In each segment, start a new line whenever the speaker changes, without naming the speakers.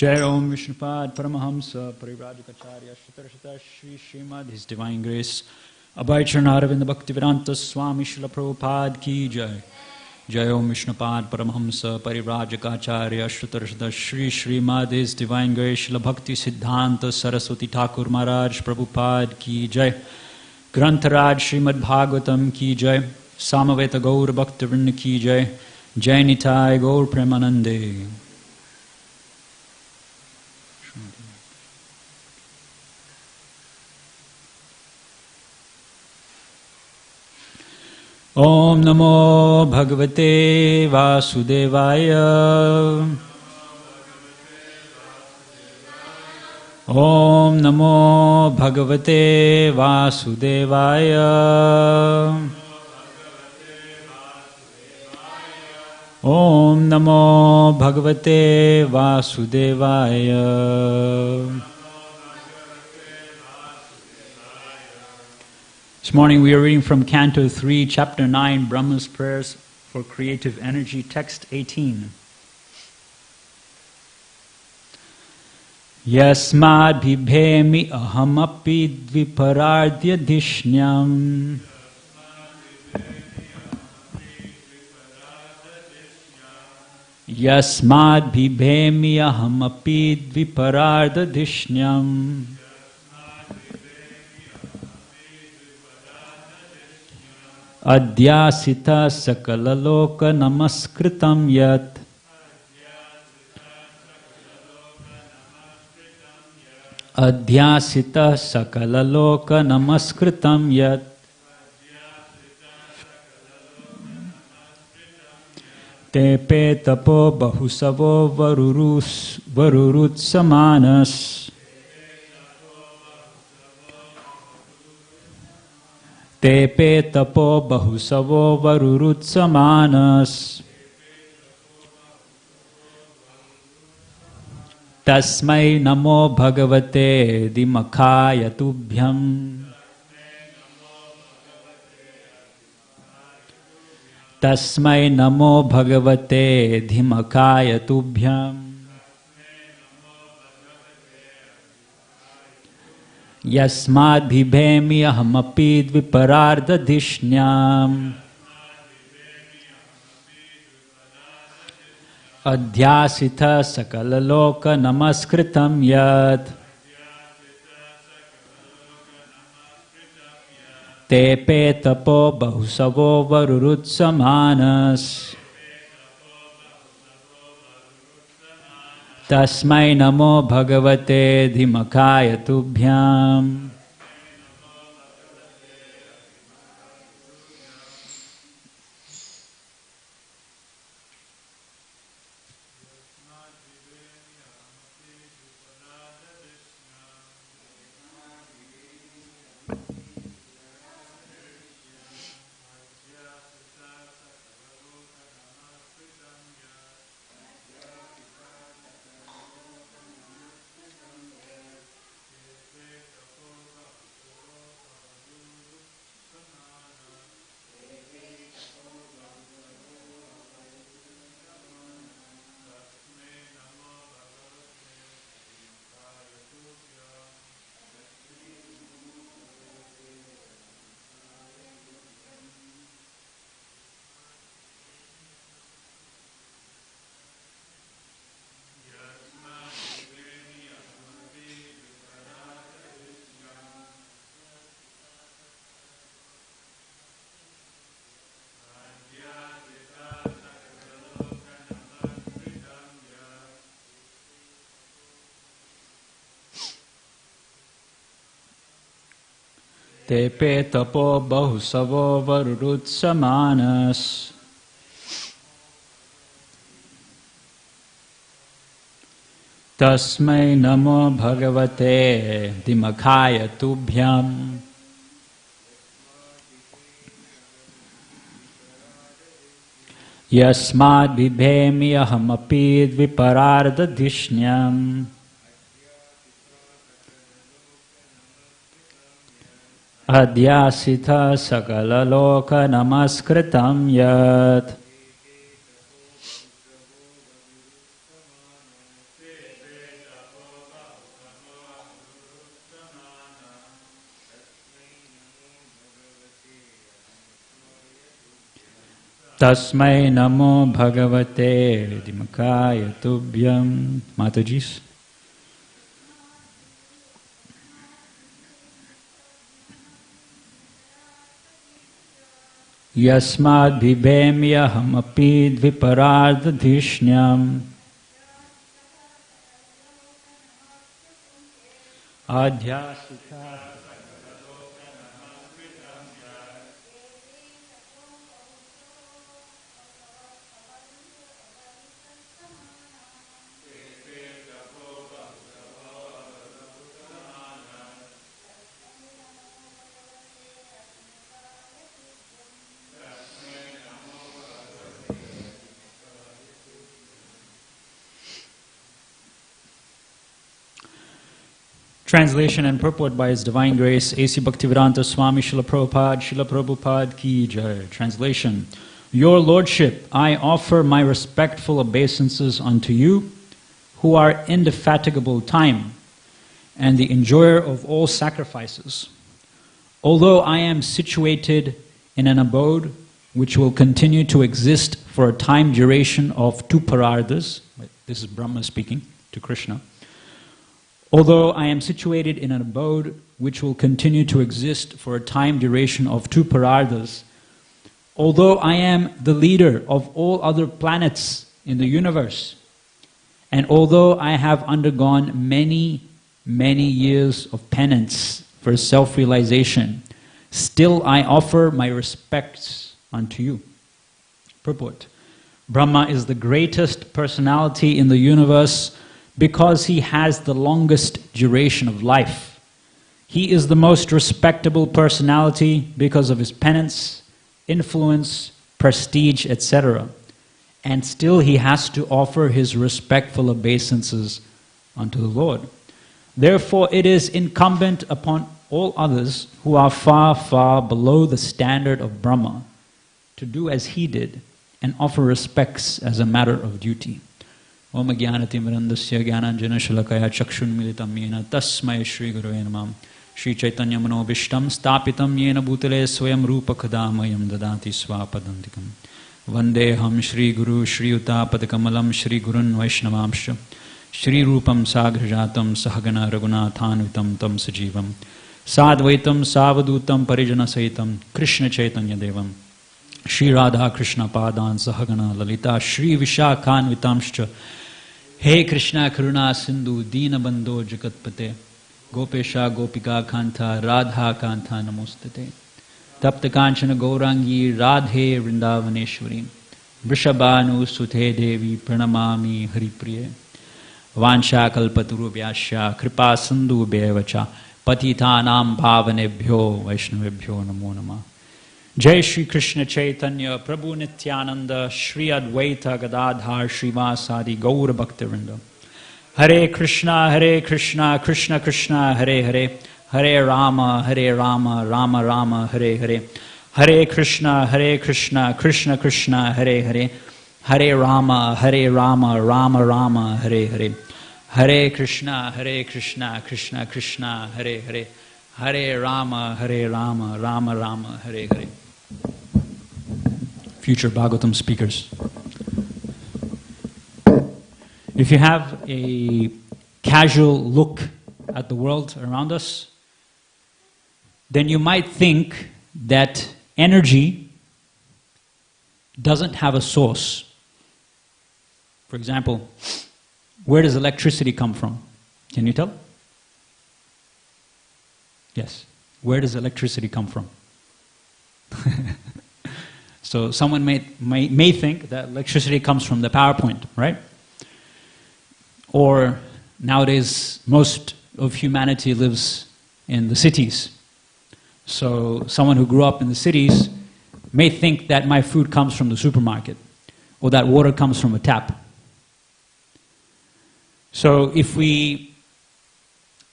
Jai Om Vishnupad Paramahamsa Parivrajacharya Shri Srimad His Divine Grace Abhay Charnaravinda Bhaktivedanta Swami Srila Prabhupada Ki Jai. Jai Om Vishnupad Paramahamsa Parivrajacharya Shri Srimad His Divine Grace Srila Bhakti Siddhanta Saraswati Thakur Maharaj Prabhupada Ki Jai. Grantharaj Srimad Bhagavatam Ki Jai. Samaveta Gaur Bhaktivinoda Ki Jai. Jai Nitai Gaur Premanande. Om Namo Bhagavate Vasudevaya. Om Namo Bhagavate Vasudevaya. Om Namo Bhagavate Vasudevaya. This morning we are reading from Canto 3, Chapter 9, Brahma's Prayers for Creative Energy, Text 18. Yasmad bibhemi ahamapi dviparardya dishnyam. Yasmad bibhemi ahamapi dviparardya dishnyam. Adhyasita sakalaloka namaskritam yat. Adhyasita sakalaloka namaskritam yat. Tepe tapo bahusavo varurut samanas. Tepe tapo bahusavo varurut samanas. Tasmai namo bhagavate dimakhaya tubhyam. Tasmai namo bhagavate dhimakhaya tubhyam. Yasmad bibhemi ahamapi dviparardha dishnyam. Adhyasita sakalaloka namaskritam yat. Tepe tapo bahusavo varurut samanas. Tasmai namo bhagavate dhimakhaya tubhyam. Tepe tapo bahusavo varurut samanas. Tasmai namo bhagavate dimakhaya tubhyam. Yasmad bibhemi ahamapi dviparardha dishnyam. Adhyasita sakalaloka namaskritam yat. Tasmai namo bhagavate dimakaya tubhyam. Matajis. Yasmad bhibemyaham api dviparardhishnyam adhyasika. Translation and purport by His Divine Grace, A.C. Bhaktivedanta Swami Srila Prabhupada Ki Jai. Translation. Your Lordship, I offer my respectful obeisances unto you, who are indefatigable time, and the enjoyer of all sacrifices. Although I am situated in an abode which will continue to exist for a time duration of 2 parardhas, this is Brahma speaking to Krishna. Although I am situated in an abode which will continue to exist for a time duration of 2 parardhas, although I am the leader of all other planets in the universe, and although I have undergone many years of penance for self-realization, still I offer my respects unto you. Purport. Brahma is the greatest personality in the universe because he has the longest duration of life. He is the most respectable personality because of his penance, influence, prestige, etc. And still he has to offer his respectful obeisances unto the Lord. Therefore it is incumbent upon all others who are far below the standard of Brahma to do as he did and offer respects as a matter of duty. Om Jnanatimrandasya Jnananjana Shalakaya Chakshunmilitam Yena Tasmai Shri Gurave Namah Shri Chaitanya Manobishtam Stapitam Yena Bhutale Swayam Rupa Kadamayam Dadati Swapadantikam Vandeham Shri Guru Shri Utapatakamalam Shri Gurun Vaishnavamsha Shri Rupam Sagrajatam Sahagana Raghunathanvitam Tam Sajivam Sadvaitam Savadutam Parijana Saitam Krishna Chaitanya Devam Shri Radha Krishna Padan Sahagana Lalita Shri Vishakhanvitamscha He Krishna Karuna Sindhu Dina Bandho Jagatpate Gopesha Gopika Kanta Radha Kanta Namostate Tapta Kanchana Gaurangi Radhe Vrindavaneshwari Vrishabhanu Suthe Devi Pranamami Haripriye Vansha Kalpaturu Vyasya Kripa Sindhu Bevacha Patitanam Bhavanebhyo Vaishnavebhyo Namo Namah. Jai Shri Krishna Chaitanya Prabhu Nityananda Shri Advaita Gadadhar Srivasadi Gaura Bhaktivinoda. Hare Krishna Krishna Krishna Hare Hare Hare Rama Rama Rama Hare Hare Hare Krishna Krishna Krishna Hare Hare Hare Rama Rama Rama Hare Hare Hare Krishna Krishna Krishna Hare Hare Hare Rama Rama Rama Hare Hare. Future Bhagavatam speakers. If you have a casual look at the world around us, then you might think that energy doesn't have a source. For example, where does electricity come from? Can you tell? Yes. Where does electricity come from? So someone may think that electricity comes from the power point, right? Or nowadays, most of humanity lives in the cities. So someone who grew up in the cities may think that my food comes from the supermarket, or that water comes from a tap. So if we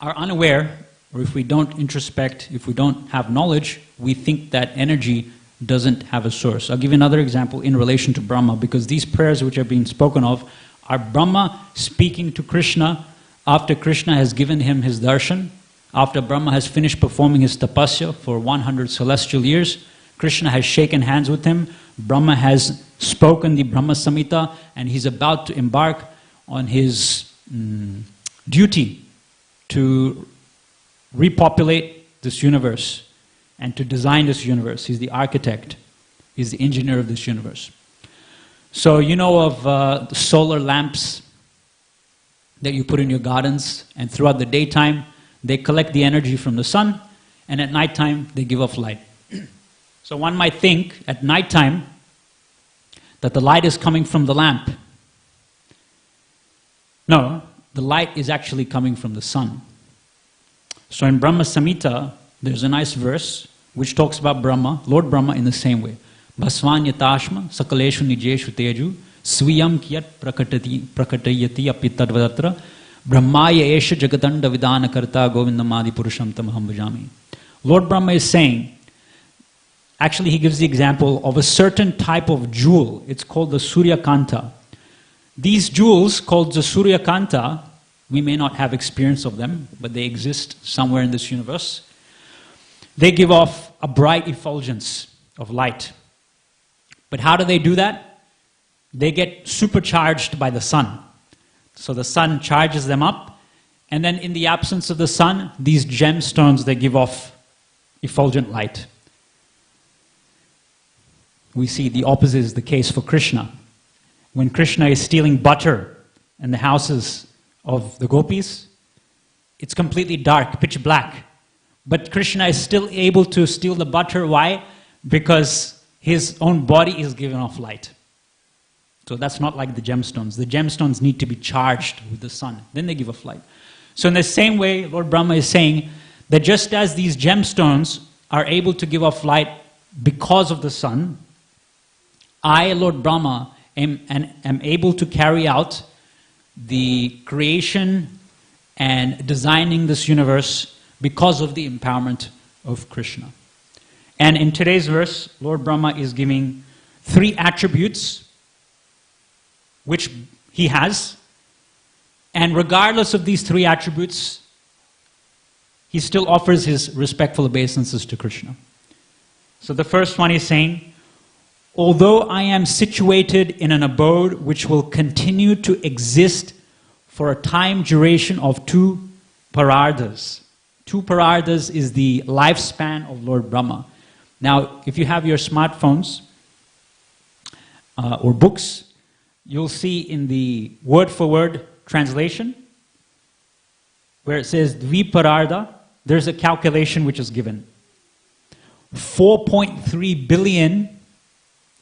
are unaware, or if we don't introspect, if we don't have knowledge, we think that energy doesn't have a source. I'll give you another example in relation to Brahma, because these prayers which are being spoken of are Brahma speaking to Krishna after Krishna has given him his darshan, after Brahma has finished performing his tapasya for 100 celestial years. Krishna has shaken hands with him. Brahma has spoken the Brahma Samhita, and he's about to embark on his duty to repopulate this universe and to design this universe. He's the architect. He's the engineer of this universe. So you know of the solar lamps that you put in your gardens, and throughout the daytime they collect the energy from the sun, and at nighttime they give off light. So one might think at nighttime that the light is coming from the lamp. No, the light is actually coming from the sun. So in Brahma Samhita, there's a nice verse which talks about Brahma, Lord Brahma, in the same way. Bhasvanyatashma sakaleshu nijeshu teju swiyam kiyat prakatayati apitadvadatra brahmaya esha jagatanda vidana karta govindamadi purusham tamaham bhajami. Lord Brahma is saying, actually he gives the example of a certain type of jewel. It's called the Suryakanta. These jewels called the Suryakanta, we may not have experience of them, but they exist somewhere in this universe. They give off a bright effulgence of light. But how do they do that? They get supercharged by the sun. So the sun charges them up, and then in the absence of the sun, these gemstones, they give off effulgent light. We see the opposite is the case for Krishna. When Krishna is stealing butter in the houses of the gopis, it's completely dark, pitch black. But Krishna is still able to steal the butter. Why? Because his own body is giving off light. So that's not like the gemstones. The gemstones need to be charged with the sun. Then they give off light. So in the same way, Lord Brahma is saying that just as these gemstones are able to give off light because of the sun, I, Lord Brahma, am able to carry out the creation and designing this universe because of the empowerment of Krishna. And in today's verse, Lord Brahma is giving 3 attributes which he has, and regardless of these 3 attributes, he still offers his respectful obeisances to Krishna. So the first one is saying, although I am situated in an abode which will continue to exist for a time duration of 2 parardas. 2 parardas is the lifespan of Lord Brahma. Now, if you have your smartphones or books, you'll see in the word-for-word translation where it says Dvipararda, there's a calculation which is given. 4.3 billion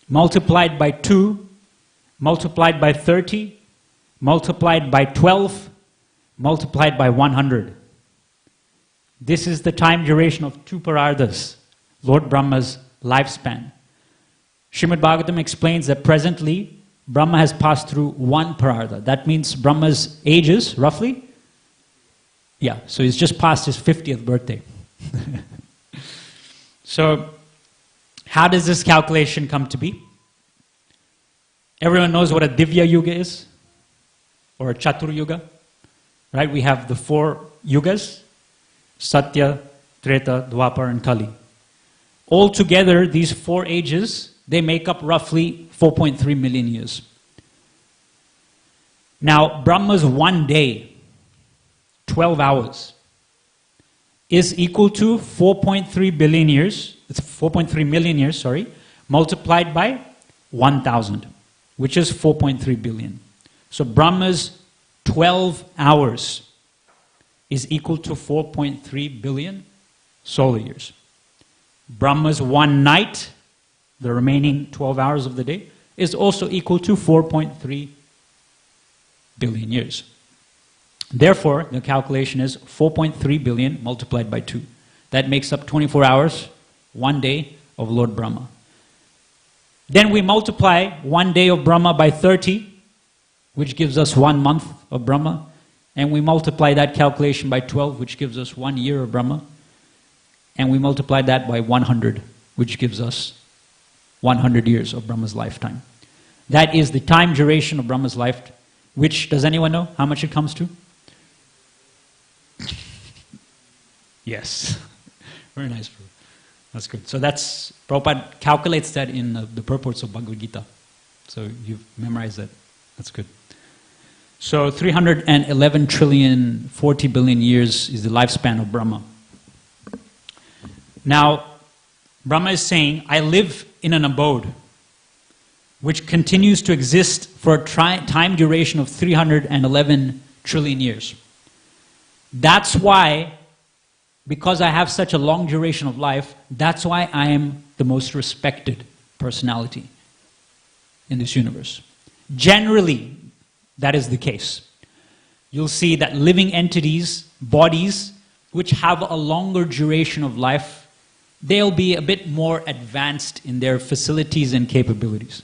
multiplied by 2, multiplied by 30, multiplied by 12, multiplied by 100. This is the time duration of 2 parardas, Lord Brahma's lifespan. Srimad Bhagavatam explains that presently Brahma has passed through 1 pararda. That means Brahma's age is roughly, so he's just passed his 50th birthday. So, how does this calculation come to be? Everyone knows what a Divya Yuga is, or a Chatur Yuga, right? We have the 4 yugas, Satya, Treta, Dwapar, and Kali. All together, these 4 ages, they make up roughly 4.3 million years. Now, Brahma's 1 day, 12 hours, is equal to 4.3 billion years, it's 4.3 million years, multiplied by 1,000, which is 4.3 billion. So Brahma's 12 hours is equal to 4.3 billion solar years. Brahma's 1 night, the remaining 12 hours of the day, is also equal to 4.3 billion years. Therefore, the calculation is 4.3 billion multiplied by 2. That makes up 24 hours, 1 day of Lord Brahma. Then we multiply 1 day of Brahma by 30, which gives us 1 month of Brahma. And we multiply that calculation by 12, which gives us 1 year of Brahma. And we multiply that by 100, which gives us 100 years of Brahma's lifetime. That is the time duration of Brahma's life, which, does anyone know how much it comes to? Yes. Very nice, bro. That's good. So that's, Prabhupada calculates that in the purports of Bhagavad Gita. So you've memorized that. That's good. So 311 trillion, 40 billion years is the lifespan of Brahma. Now, Brahma is saying, I live in an abode which continues to exist for a time duration of 311 trillion years. That's why, because I have such a long duration of life, that's why I am the most respected personality in this universe. Generally, that is the case. You'll see that living entities, bodies, which have a longer duration of life, they'll be a bit more advanced in their facilities and capabilities.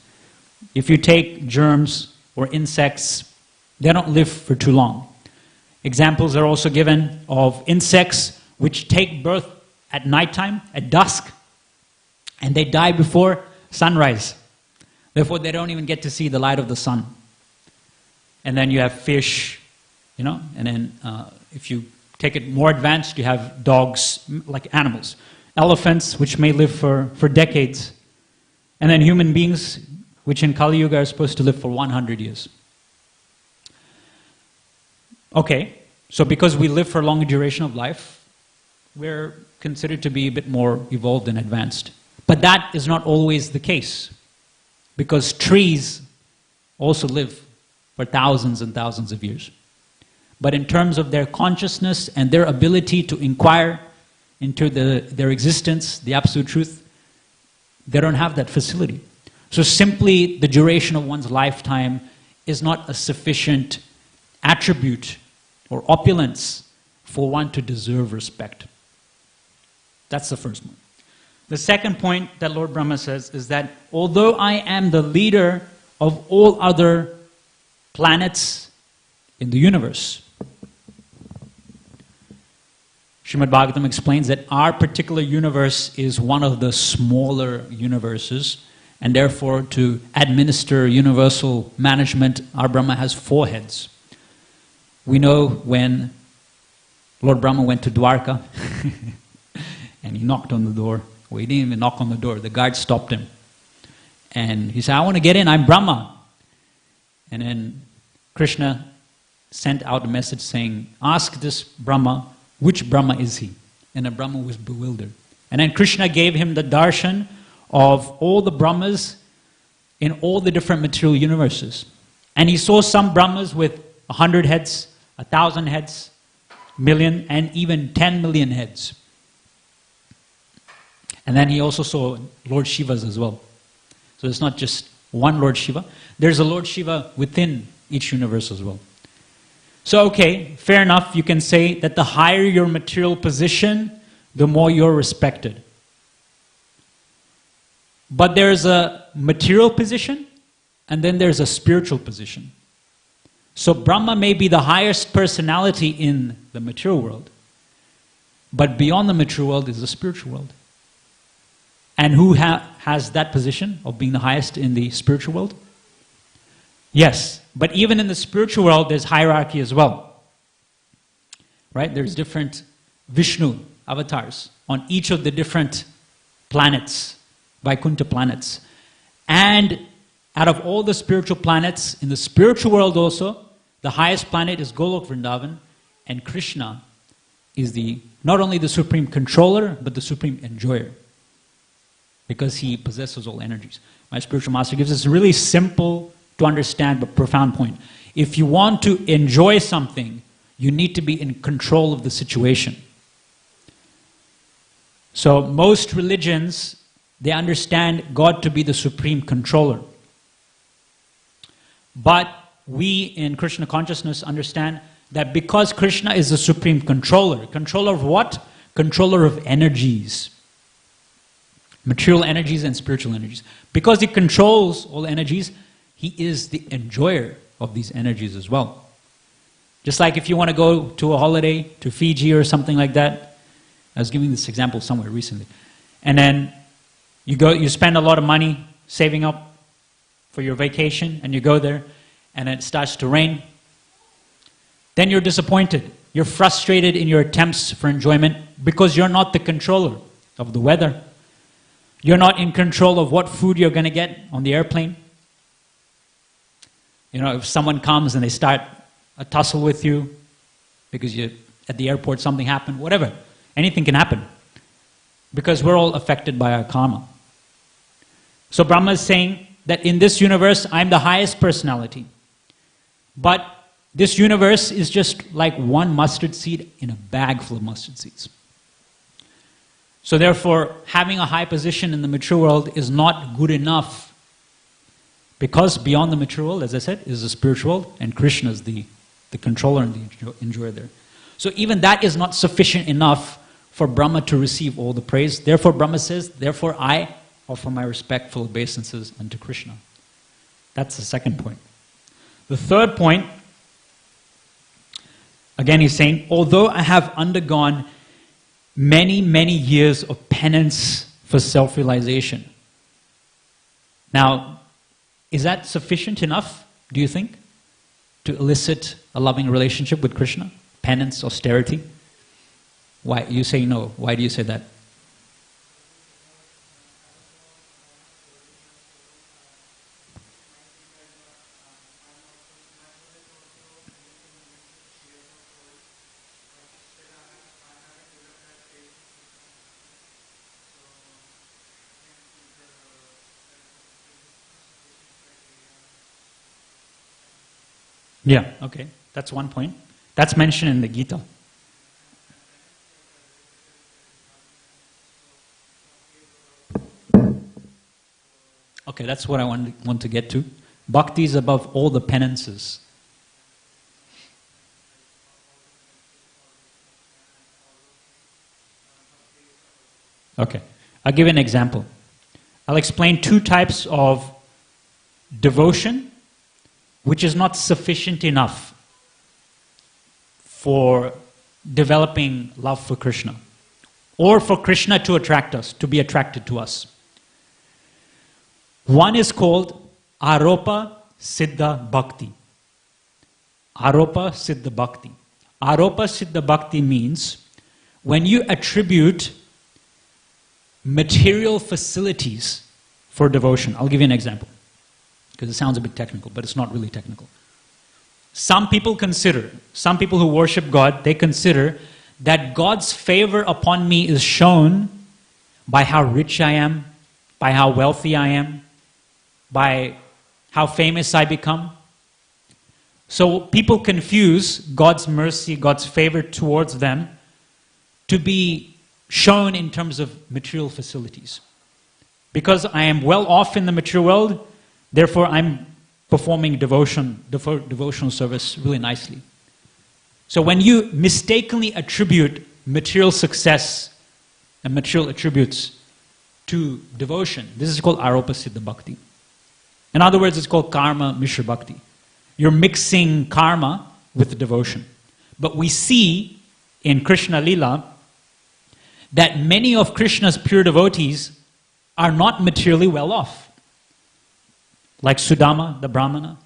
If you take germs or insects, they don't live for too long. Examples are also given of insects which take birth at nighttime, at dusk, and they die before sunrise. Therefore, they don't even get to see the light of the sun. And then you have fish, and then if you take it more advanced, you have dogs, like animals. Elephants, which may live for decades. And then human beings, which in Kali Yuga are supposed to live for 100 years. Okay, so because we live for a longer duration of life, we're considered to be a bit more evolved and advanced. But that is not always the case, because trees also live for thousands and thousands of years. But in terms of their consciousness and their ability to inquire into their existence, the absolute truth, they don't have that facility. So simply the duration of one's lifetime is not a sufficient attribute or opulence for one to deserve respect. That's the first one. The second point that Lord Brahma says is that although I am the leader of all other planets in the universe, Srimad Bhagavatam explains that our particular universe is one of the smaller universes, and therefore to administer universal management, our Brahma has 4 heads. We know when Lord Brahma went to Dwarka and he knocked on the door. Well, he didn't even knock on the door. The guard stopped him. And he said, I want to get in, I'm Brahma. And then Krishna sent out a message saying, ask this Brahma, which Brahma is he? And the Brahma was bewildered. And then Krishna gave him the darshan of all the Brahmas in all the different material universes. And he saw some Brahmas with 100 heads, 1,000 heads, million, and even 10 million heads. And then he also saw Lord Shivas as well. So it's not just one Lord Shiva. There's a Lord Shiva within each universe as well. So okay, fair enough, you can say that the higher your material position, the more you're respected. But there's a material position, and then there's a spiritual position. So Brahma may be the highest personality in the material world, but beyond the material world is the spiritual world. And who has that position of being the highest in the spiritual world? Yes, but even in the spiritual world, there's hierarchy as well. Right? There's different Vishnu avatars on each of the different planets, Vaikuntha planets. And out of all the spiritual planets, in the spiritual world also, the highest planet is Golok Vrindavan, and Krishna is not only the supreme controller, but the supreme enjoyer, because he possesses all energies. My spiritual master gives us a really simple to understand but profound point. If you want to enjoy something, you need to be in control of the situation. So most religions, they understand God to be the supreme controller. But we in Krishna consciousness understand that because Krishna is the supreme controller, controller of what? Controller of energies. Material energies and spiritual energies. Because he controls all energies, he is the enjoyer of these energies as well. Just like if you want to go to a holiday to Fiji or something like that. I was giving this example somewhere recently. And then you spend a lot of money saving up for your vacation, and you go there, and it starts to rain. Then you're disappointed. You're frustrated in your attempts for enjoyment because you're not the controller of the weather. You're not in control of what food you're going to get on the airplane. If someone comes and they start a tussle with you because you're at the airport, something happened, whatever. Anything can happen. Because we're all affected by our karma. So Brahma is saying that in this universe, I'm the highest personality. But this universe is just like one mustard seed in a bag full of mustard seeds. So therefore, having a high position in the material world is not good enough. Because beyond the material world, as I said, is the spiritual world, and Krishna is the controller and the enjoyer there. So even that is not sufficient enough for Brahma to receive all the praise. Therefore, Brahma says, therefore I offer my respectful obeisances unto Krishna. That's the second point. The third point, again he's saying, although I have undergone many, many years of penance for self-realization. Now, is that sufficient enough, do you think, to elicit a loving relationship with Krishna? Penance, austerity? Why? You say no. Why do you say that? Yeah, okay. That's one point. That's mentioned in the Gita. Okay, that's what I want to get to. Bhakti is above all the penances. Okay, I'll give you an example. I'll explain two types of devotion which is not sufficient enough for developing love for Krishna, or for Krishna to attract us, to be attracted to us. One is called Aropa Siddha Bhakti. Aropa Siddha Bhakti. Aropa Siddha Bhakti means when you attribute material facilities for devotion. I'll give you an example, because it sounds a bit technical, but it's not really technical. Some people who worship God, they consider that God's favor upon me is shown by how rich I am, by how wealthy I am, by how famous I become. So people confuse God's mercy, God's favor towards them to be shown in terms of material facilities. Because I am well off in the material world, therefore I'm performing devotional service really nicely. So when you mistakenly attribute material success and material attributes to devotion, this is called Aropa Siddha Bhakti. In other words, it's called Karma Mishra Bhakti. You're mixing karma with devotion. But we see in Krishna Lila that many of Krishna's pure devotees are not materially well off. Like Sudama, the Brahmana,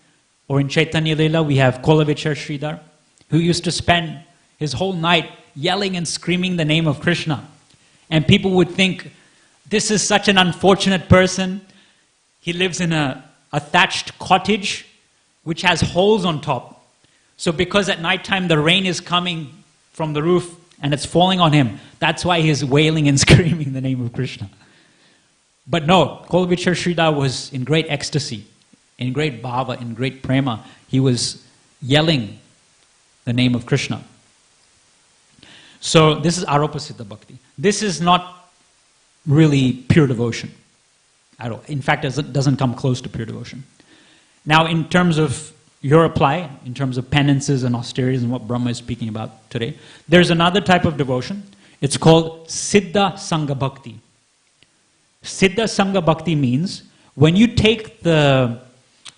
or in Chaitanya Lila we have Kolavichar Sridhar, who used to spend his whole night yelling and screaming the name of Krishna. And people would think, this is such an unfortunate person. He lives in a thatched cottage which has holes on top. So because at nighttime the rain is coming from the roof and it's falling on him, that's why he's wailing and screaming the name of Krishna. But no, Kolavichar Sridhar was in great ecstasy, in great bhava, in great prema. He was yelling the name of Krishna. So this is Aropa Siddha Bhakti. This is not really pure devotion at all. In fact, it doesn't come close to pure devotion. Now, in terms of your apply, in terms of penances and austerities and what Brahma is speaking about today, there's another type of devotion. It's called Siddha Sangha Bhakti. Siddha Sangha Bhakti means when you take the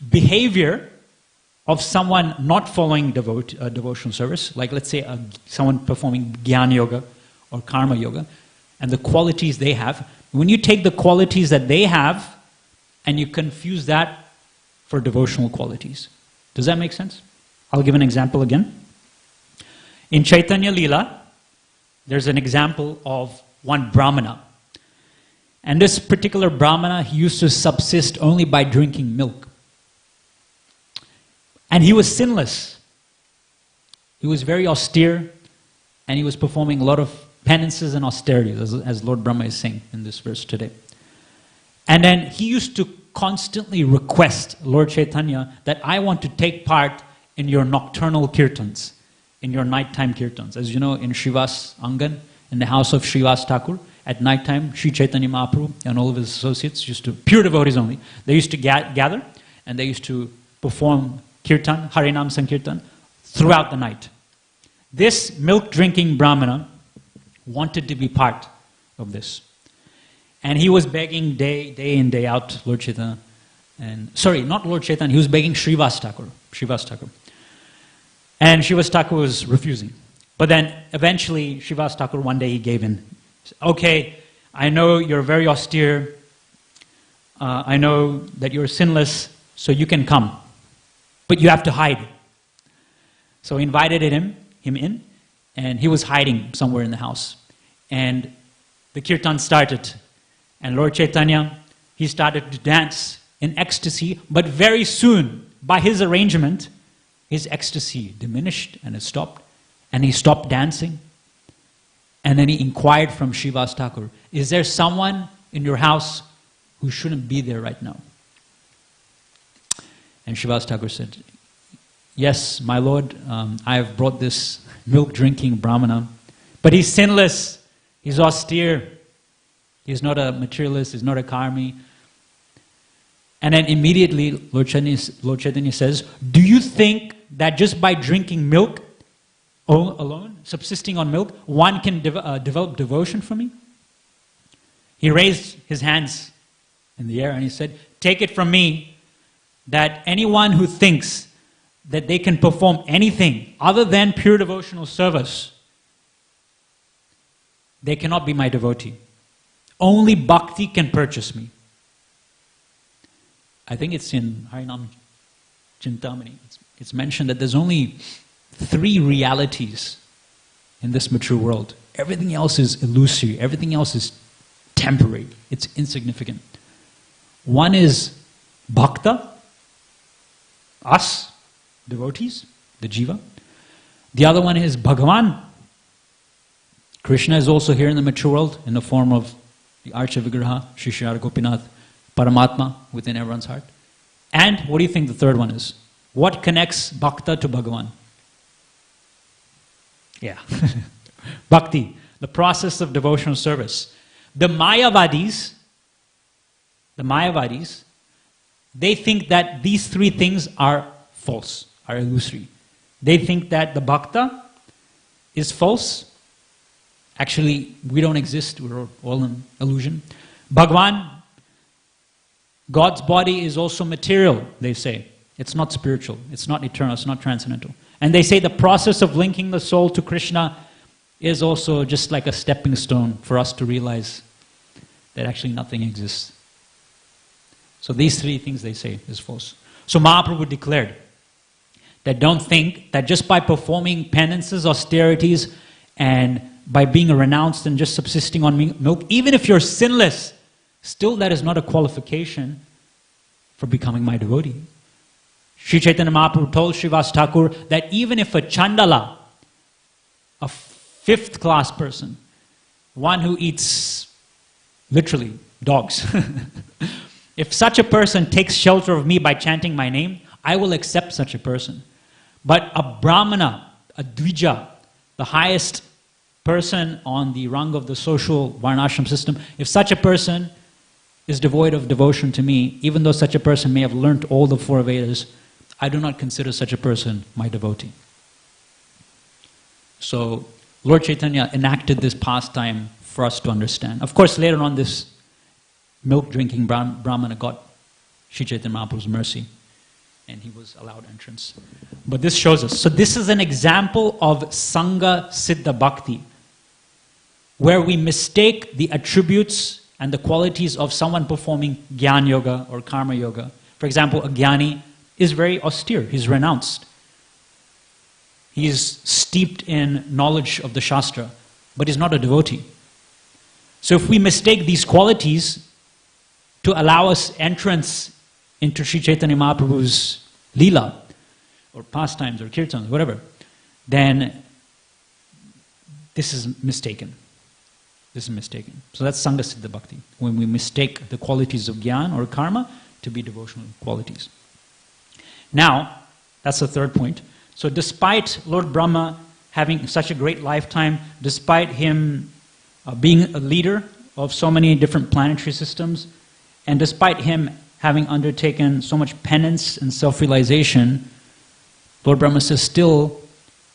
behavior of someone not following devotional service, like let's say someone performing Jnana Yoga or Karma Yoga, and the qualities they have, when you take the qualities that they have and you confuse that for devotional qualities. Does that make sense? I'll give an example again. In Chaitanya Lila, there's an example of one Brahmana. And this particular Brahmana, he used to subsist only by drinking milk. And he was sinless. He was very austere, and he was performing a lot of penances and austerities, as Lord Brahma is saying in this verse today. And then he used to constantly request Lord Chaitanya that I want to take part in your nocturnal kirtans, in your nighttime kirtans. As you know, in Shiva's Angan, in the house of Srivas Thakur, at nighttime, Sri Chaitanya Mahaprabhu and all of his associates used to, pure devotees only, they used to gather and they used to perform kirtan, Harinam Sankirtan, throughout the night. This milk-drinking Brahmana wanted to be part of this. And he was begging day in, day out, Lord Chaitanya. And, sorry, not Lord Chaitanya, he was begging Srivas Thakur. And Srivas Thakur was refusing. But then eventually Srivas Thakur, one day he gave in. He said, okay, I know you're very austere. I know that you're sinless, so you can come. But you have to hide. So he invited him in, and he was hiding somewhere in the house. And the kirtan started. And Lord Chaitanya, he started to dance in ecstasy, but very soon, by his arrangement, his ecstasy diminished and it stopped. And he stopped dancing. And then he inquired from Srivas Thakur, is there someone in your house who shouldn't be there right now? And Srivas Thakur said, yes, my lord, I have brought this milk-drinking Brahmana, but he's sinless, he's austere, he's not a materialist, he's not a karmi. And then immediately Lord Chaitanya says, do you think that just by drinking milk alone, subsisting on milk, one can develop devotion for me? He raised his hands in the air and he said, take it from me that anyone who thinks that they can perform anything other than pure devotional service, they cannot be my devotee. Only bhakti can purchase me. I think it's in Harinam Chintamani. It's mentioned that there's only 3 realities in this mature world. Everything else is illusory. Everything else is temporary. It's insignificant. One is bhakta, us, devotees, the jiva. The other one is Bhagavan. Krishna is also here in the mature world in the form of the Archa Vigraha, Shri Shri Gopinath, Paramatma within everyone's heart. And what do you think the third one is? What connects Bhakta to Bhagavan? Yeah. Bhakti, the process of devotional service. The Mayavadis, they think that these 3 things are false, are illusory. They think that the Bhakta is false. Actually, we don't exist, we're all an illusion. Bhagavan, God's body is also material, they say. It's not spiritual, it's not eternal, it's not transcendental. And they say the process of linking the soul to Krishna is also just like a stepping stone for us to realize that actually nothing exists. So these 3 things they say is false. So Mahaprabhu declared that don't think that just by performing penances, austerities, and by being renounced and just subsisting on milk, even if you're sinless, still that is not a qualification for becoming my devotee. Sri Chaitanya Mahaprabhu told Srivas Thakur that even if a chandala, a 5th class person, one who eats literally dogs, if such a person takes shelter of me by chanting my name, I will accept such a person. But a brahmana, a dvija, the highest person on the rung of the social varnashram system, if such a person is devoid of devotion to me, even though such a person may have learnt all the 4 Vedas, I do not consider such a person my devotee. So Lord Chaitanya enacted this pastime for us to understand. Of course, later on this milk-drinking Brahmana got Sri Chaitanya Mahaprabhu's mercy and he was allowed entrance. But this shows us. So this is an example of Sangha Siddha Bhakti, where we mistake the attributes and the qualities of someone performing Jnana Yoga or Karma Yoga. For example, a Jnani is very austere, he's renounced. He is steeped in knowledge of the Shastra, but he's not a devotee. So if we mistake these qualities to allow us entrance into Sri Chaitanya Mahaprabhu's Leela, or pastimes, or kirtans, whatever, then this is mistaken. This is mistaken. So that's Sangha Siddha Bhakti, when we mistake the qualities of Gyan or Karma to be devotional qualities. Now, that's the third point. So despite Lord Brahma having such a great lifetime, despite him being a leader of so many different planetary systems, and despite him having undertaken so much penance and self-realization, Lord Brahma says, still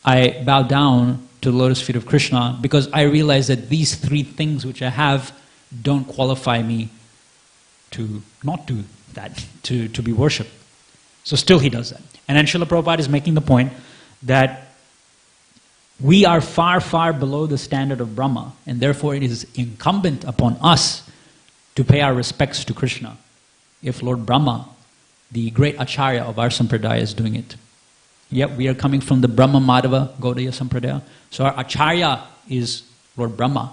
I bow down to the lotus feet of Krishna because I realize that these three things which I have don't qualify me to not do that, to be worshipped. So still he does that. And then Srila Prabhupada is making the point that we are far, far below the standard of Brahma, and therefore it is incumbent upon us to pay our respects to Krishna if Lord Brahma, the great Acharya of our Sampradaya, is doing it. Yet we are coming from the Brahma Madhava Gaudiya Sampradaya. So our Acharya is Lord Brahma.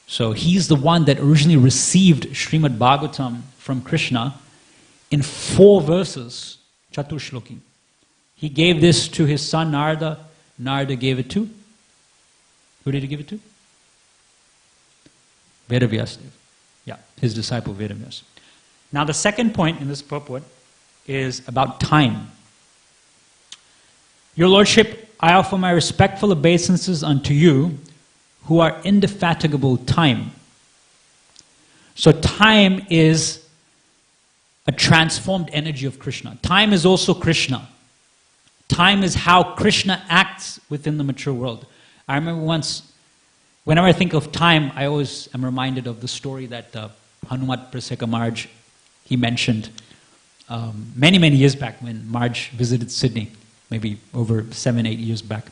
So he's the one that originally received Srimad Bhagavatam from Krishna in 4 verses, Chatushloki. He gave this to his son Narada. Narada gave it to? Who did he give it to? Vedavyasa. Yeah, his disciple Vedavyasa. Now the second point in this purport is about time. Your Lordship, I offer my respectful obeisances unto you, who are indefatigable time. So time is a transformed energy of Krishna. Time is also Krishna. Time is how Krishna acts within the mature world. I remember once, whenever I think of time, I always am reminded of the story that Hanumat Praseka Maharaj, he mentioned many, many years back when Maharaj visited Sydney, maybe over 7-8 years back.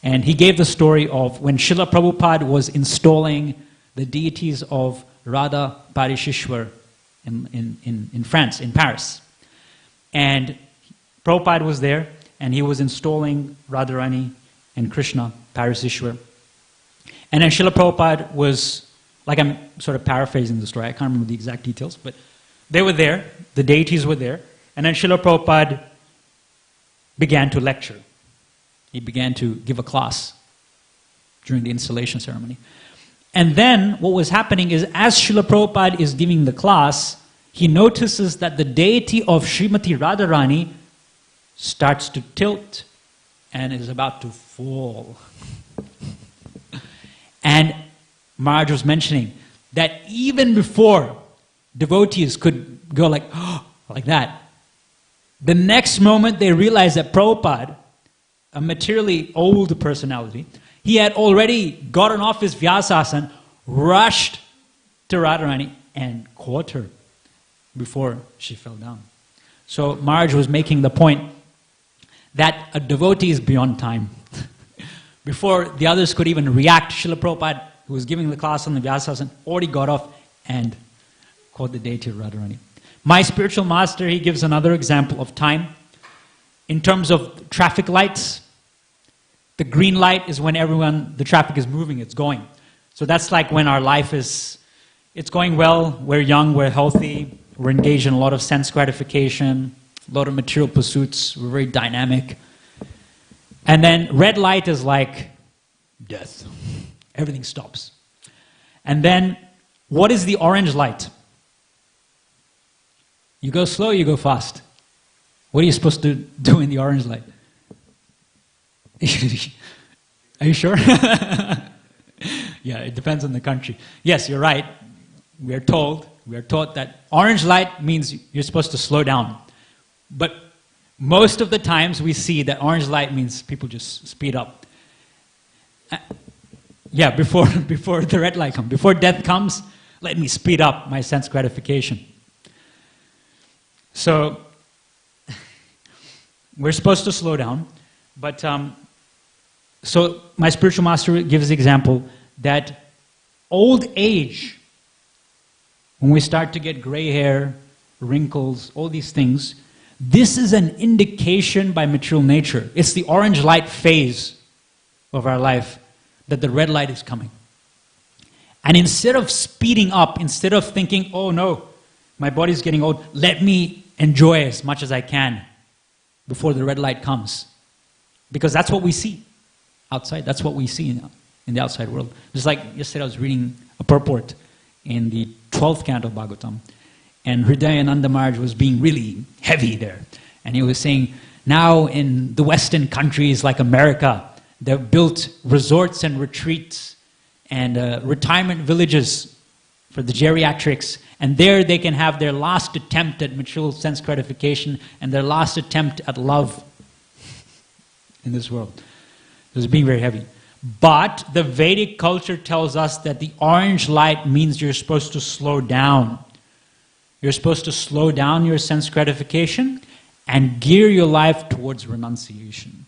And he gave the story of when Srila Prabhupada was installing the deities of Radha Parishishwar in France, in Paris. And Prabhupada was there, and he was installing Radharani and Krishna, Parishishwar. And then Srila Prabhupada was, like I'm sort of paraphrasing the story, I can't remember the exact details, but they were there, the deities were there, and then Srila Prabhupada began to lecture. He began to give a class during the installation ceremony. And then what was happening is, as Srila Prabhupada is giving the class, he notices that the deity of Srimati Radharani starts to tilt and is about to fall. And Maharaj was mentioning that even before devotees could go like, oh, like that, the next moment they realized that Prabhupada, a materially old personality, he had already gotten off his Vyasasana, rushed to Radharani and caught her before she fell down. So Maharaj was making the point that a devotee is beyond time. Before the others could even react, Srila Prabhupada, who was giving the class on the Vyasasana, already got off and caught the deity of Radharani. My spiritual master, he gives another example of time. In terms of traffic lights, the green light is when the traffic is moving, it's going. So that's like when our life is, it's going well, we're young, we're healthy, we're engaged in a lot of sense gratification, a lot of material pursuits, we're very dynamic. And then red light is like death. Everything stops. And then what is the orange light? You go slow, you go fast. What are you supposed to do in the orange light? Are you sure? Yeah, it depends on the country. Yes, you're right. We are taught that orange light means you're supposed to slow down. But most of the times we see that orange light means people just speed up. Yeah, before the red light comes. Before death comes, let me speed up my sense gratification. So, we're supposed to slow down, but so my spiritual master gives the example that old age, when we start to get gray hair, wrinkles, all these things, this is an indication by material nature. It's the orange light phase of our life that the red light is coming. And instead of speeding up, instead of thinking, oh no, my body's getting old, let me enjoy as much as I can before the red light comes. Because that's what we see outside. That's what we see in the outside world. Just like yesterday I was reading a purport in the 12th canto of Bhagavatam, and Hridayananda Maharaj was being really heavy there. And he was saying, now in the Western countries like America, they've built resorts and retreats and retirement villages for the geriatrics, and there they can have their last attempt at material sense gratification and their last attempt at love in this world. It was being very heavy. But the Vedic culture tells us that the orange light means you're supposed to slow down. You're supposed to slow down your sense gratification and gear your life towards renunciation.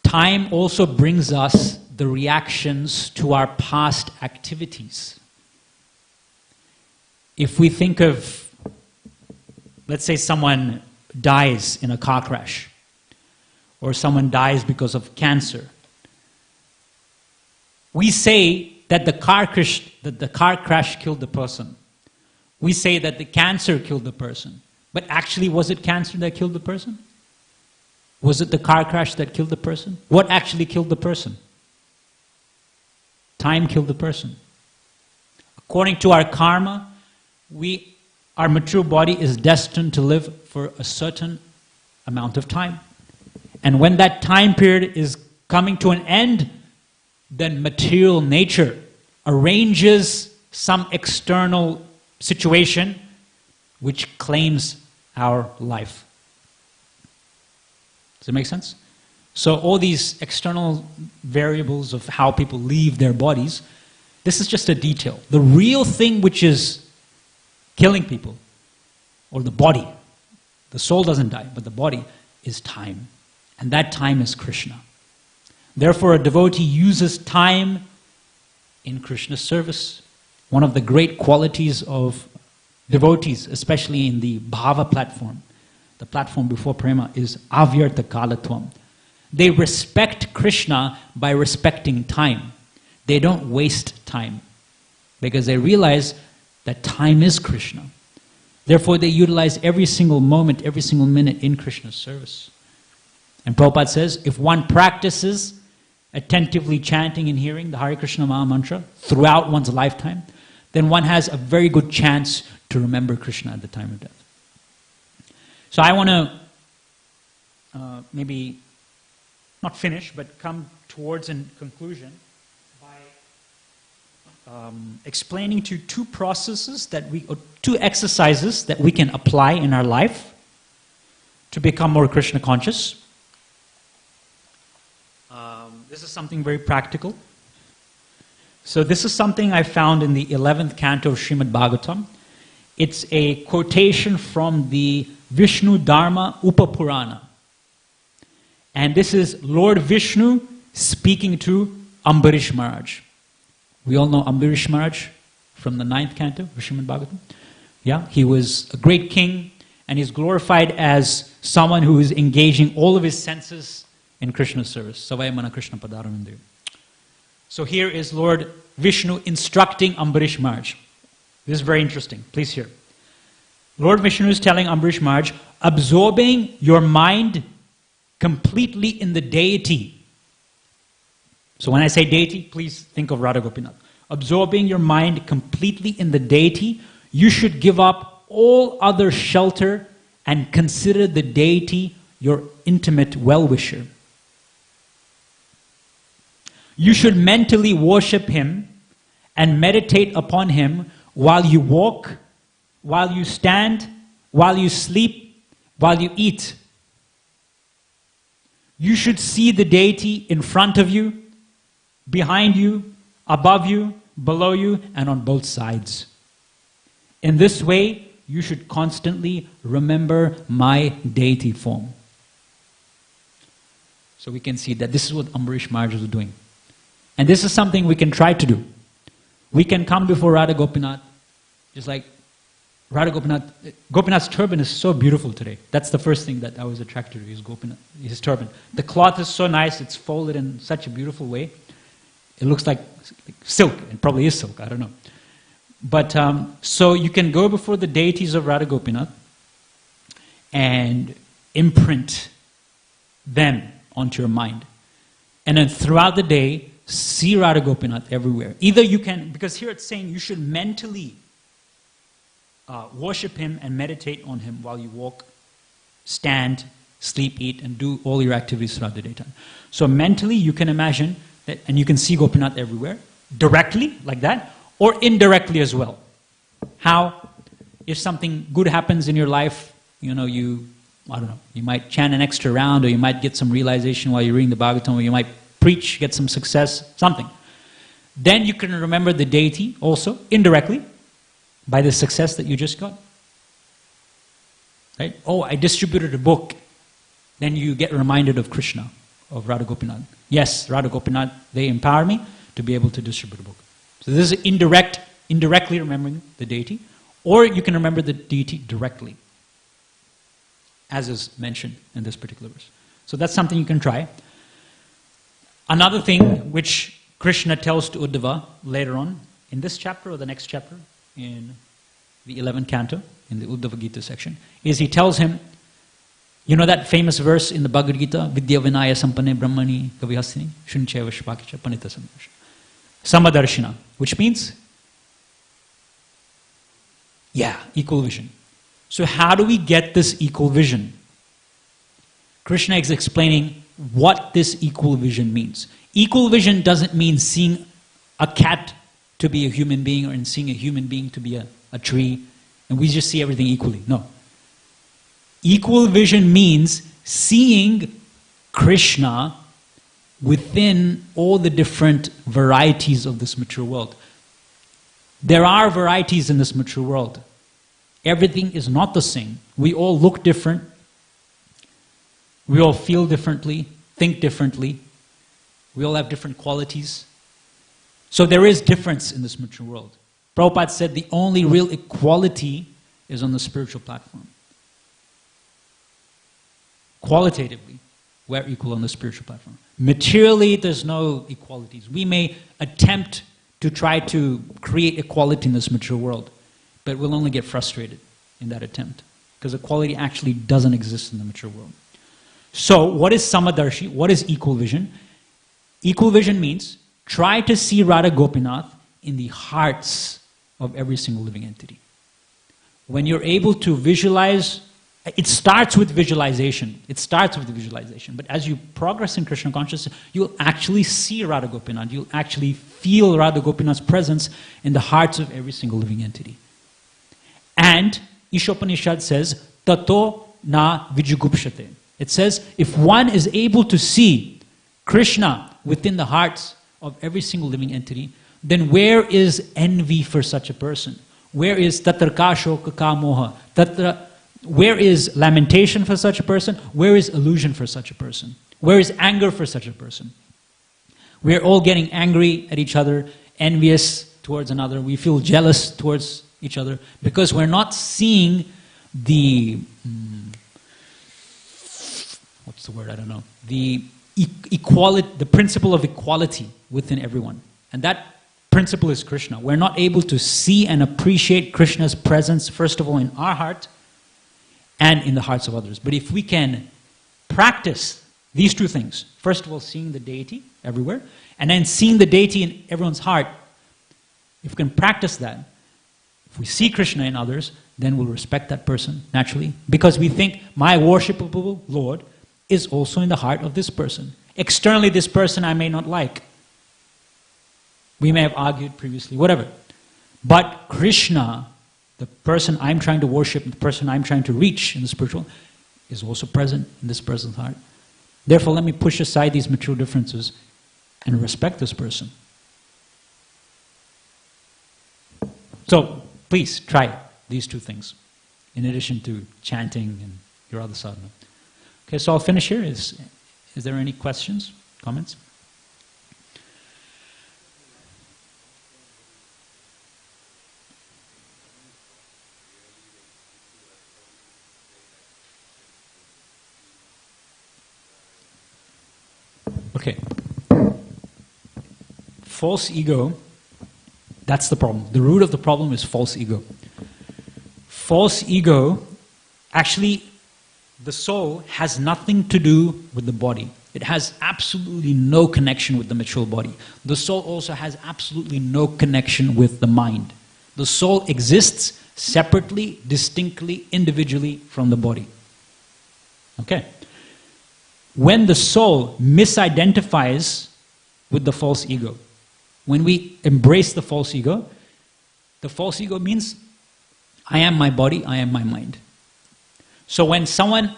Time also brings us the reactions to our past activities. If we think of, let's say someone dies in a car crash, or someone dies because of cancer, we say that the car crash killed the person. We say that the cancer killed the person. But actually, was it cancer that killed the person? Was it the car crash that killed the person? What actually killed the person? Time killed the person. According to our karma, our mature body is destined to live for a certain amount of time. And when that time period is coming to an end, then material nature arranges some external situation which claims our life. Does it make sense? So all these external variables of how people leave their bodies, this is just a detail. The real thing which is killing people, or the body, the soul doesn't die, but the body, is time. And that time is Krishna. Therefore, a devotee uses time in Krishna's service. One of the great qualities of devotees, especially in the Bhava platform, the platform before Prema, is avyarta kalatvam. They respect Krishna by respecting time. They don't waste time because they realize that time is Krishna. Therefore, they utilize every single moment, every single minute in Krishna's service. And Prabhupada says, if one practices attentively chanting and hearing the Hare Krishna Maha Mantra throughout one's lifetime, then one has a very good chance to remember Krishna at the time of death. So I want to maybe not finish, but come towards a conclusion by explaining to two exercises that we can apply in our life to become more Krishna conscious. This is something very practical. So this is something I found in the 11th canto of Srimad Bhagavatam. It's a quotation from the Vishnu Dharma Upapurana. And this is Lord Vishnu speaking to Ambarish Maharaj. We all know Ambarish Maharaj from the 9th canto of Srimad Bhagavatam. Yeah, he was a great king, and he's glorified as someone who is engaging all of his senses in Krishna's service. Savaya Mana Krishna Padaranandev. So here is Lord Vishnu instructing Ambarish Maharaj. This is very interesting. Please hear. Lord Vishnu is telling Ambarish Maharaj, absorbing your mind completely in the deity. So when I say deity, please think of Radha Gopinath. Absorbing your mind completely in the deity, you should give up all other shelter and consider the deity your intimate well-wisher. You should mentally worship him and meditate upon him while you walk, while you stand, while you sleep, while you eat. You should see the deity in front of you, behind you, above you, below you, and on both sides. In this way, you should constantly remember my deity form. So we can see that this is what Ambarish Maharaj was doing. And this is something we can try to do. We can come before Radha Gopinath, just like Radha Gopinath. Gopinath's turban is so beautiful today. That's the first thing that I was attracted to, his turban. The cloth is so nice, it's folded in such a beautiful way. It looks like silk. It probably is silk, I don't know. But so you can go before the deities of Radha Gopinath and imprint them onto your mind. And then throughout the day, see Radha Gopinath everywhere. Either you can, because here it's saying you should mentally worship him and meditate on him while you walk, stand, sleep, eat, and do all your activities throughout the daytime. So mentally you can imagine that, and you can see Gopinath everywhere, directly, like that, or indirectly as well. How? If something good happens in your life, you know, I don't know, you might chant an extra round, or you might get some realization while you're reading the Bhagavatam, or you might preach, get some success, something. Then you can remember the deity also, indirectly, by the success that you just got. Right? Oh, I distributed a book. Then you get reminded of Krishna, of Radha Gopinath. Yes, Radha Gopinath, they empower me to be able to distribute a book. So this is indirectly remembering the deity, or you can remember the deity directly, as is mentioned in this particular verse. So that's something you can try. Another thing which Krishna tells to Uddhava later on, in this chapter or the next chapter, in the 11th canto, in the Uddhava Gita section, is he tells him, you know that famous verse in the Bhagavad Gita, Vidya Vinaya Sampane Brahmani Kavihasini Shuncheva Shpakicha Panita Samdarsha. Samadarshina, which means, equal vision. So how do we get this equal vision? Krishna is explaining what this equal vision means. Equal vision doesn't mean seeing a cat to be a human being, or in seeing a human being to be a tree, and we just see everything equally. No. Equal vision means seeing Krishna within all the different varieties of this mature world. There are varieties in this mature world. Everything is not the same. We all look different. We all feel differently, think differently. We all have different qualities. So there is difference in this mature world. Prabhupada said the only real equality is on the spiritual platform. Qualitatively, we're equal on the spiritual platform. Materially, there's no equalities. We may attempt to try to create equality in this mature world, but we'll only get frustrated in that attempt, because equality actually doesn't exist in the mature world. So, what is Samadarshi? What is equal vision? Equal vision means try to see Radha Gopinath in the hearts of every single living entity. When you're able to visualize, it starts with visualization. It starts with the visualization. But as you progress in Krishna consciousness, you'll actually see Radha Gopinath. You'll actually feel Radha Gopinath's presence in the hearts of every single living entity. And Ishopanishad says, Tato na vijugupshate. It says, if one is able to see Krishna within the hearts of every single living entity, then where is envy for such a person? Where is tatraka shoka ka moha? Where is lamentation for such a person? Where is illusion for such a person? Where is anger for such a person? We're all getting angry at each other, envious towards another. We feel jealous towards each other because we're not seeing the, what's the word? I don't know. The equality, the principle of equality within everyone. And that principle is Krishna. We're not able to see and appreciate Krishna's presence, first of all, in our heart and in the hearts of others. But if we can practice these two things, first of all, seeing the deity everywhere, and then seeing the deity in everyone's heart, if we can practice that, if we see Krishna in others, then we'll respect that person naturally, because we think, my worshipable Lord is also in the heart of this person. Externally, this person I may not like. We may have argued previously, whatever. But Krishna, the person I'm trying to worship, the person I'm trying to reach in the spiritual, is also present in this person's heart. Therefore, let me push aside these material differences and respect this person. So, please try these two things, in addition to chanting and your other sadhana. Okay, so I'll finish here. Is there any questions, comments? Okay. false ego, that's the problem. The root of the problem is false ego. False ego, actually, the soul has nothing to do with the body. It has absolutely no connection with the material body. The soul also has absolutely no connection with the mind. The soul exists separately, distinctly, individually from the body. Okay? When the soul misidentifies with the false ego, when we embrace the false ego means I am my body, I am my mind. So when someone,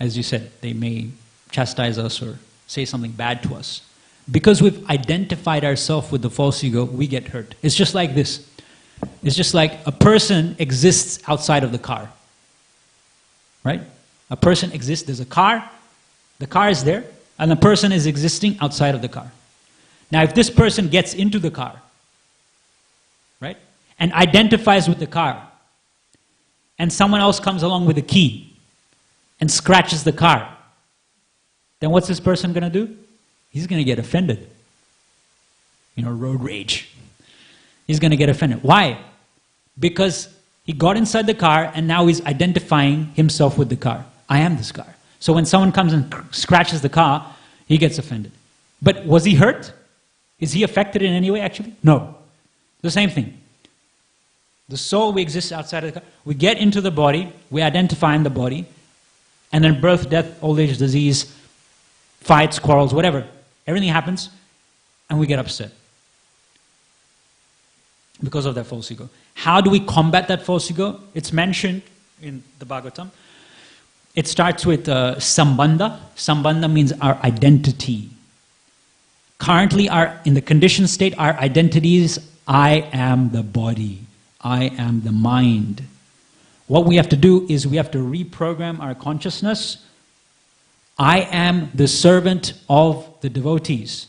as you said, they may chastise us or say something bad to us, because we've identified ourselves with the false ego, we get hurt. It's just like this. It's just like a person exists outside of the car. Right? A person exists, there's a car, the car is there, and the person is existing outside of the car. Now if this person gets into the car, right, and identifies with the car, and someone else comes along with a key and scratches the car, then what's this person going to do? He's going to get offended. Road rage. He's going to get offended. Why? Because he got inside the car and now he's identifying himself with the car. I am this car. So when someone comes and scratches the car, he gets offended. But was he hurt? Is he affected in any way actually? No. The same thing. The soul, we exist outside of the car. We get into the body, we identify in the body, and then birth, death, old age, disease, fights, quarrels, whatever. Everything happens, and we get upset because of that false ego. How do we combat that false ego? It's mentioned in the Bhagavatam. It starts with sambandha. Sambandha means our identity. Currently, in the conditioned state, our identity is I am the body. I am the mind. What we have to do is we have to reprogram our consciousness. I am the servant of the devotees.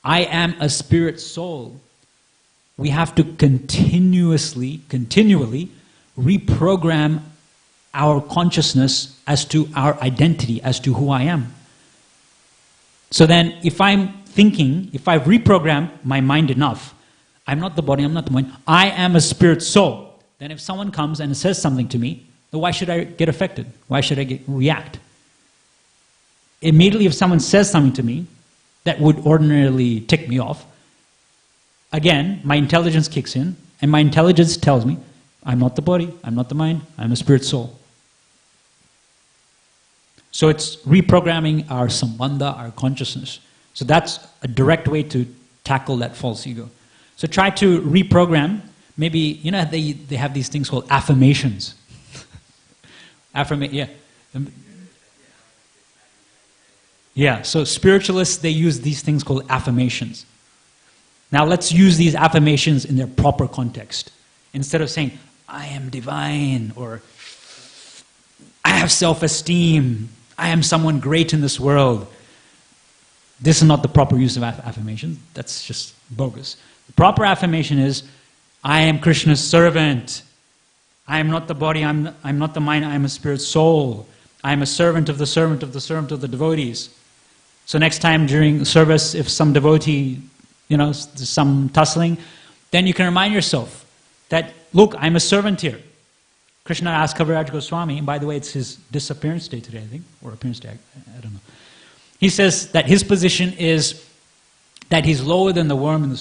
I am a spirit soul. We have to continually reprogram our consciousness as to our identity, as to who I am. So then, if I'm thinking, if I've reprogrammed my mind enough, I'm not the body, I'm not the mind, I am a spirit soul. Then if someone comes and says something to me, then why should I get affected? Why should I react? Immediately if someone says something to me that would ordinarily tick me off, again, my intelligence kicks in, and my intelligence tells me, I'm not the body, I'm not the mind, I'm a spirit soul. So it's reprogramming our sambandha, our consciousness. So that's a direct way to tackle that false ego. So try to reprogram, maybe, they have these things called affirmations. Yeah, so spiritualists, they use these things called affirmations. Now let's use these affirmations in their proper context. Instead of saying, I am divine, or I have self-esteem, I am someone great in this world. This is not the proper use of affirmation. That's just bogus. The proper affirmation is, I am Krishna's servant. I am not the body, I'm not the mind, I am a spirit soul. I am a servant of the servant of the servant of the devotees. So next time during service, if some devotee, there's some tussling, then you can remind yourself that, look, I'm a servant here. Krishna asked Kaviraj Goswami, and by the way, it's his disappearance day today, I think, or appearance day, I don't know. He says that his position is that he's lower than the worm in the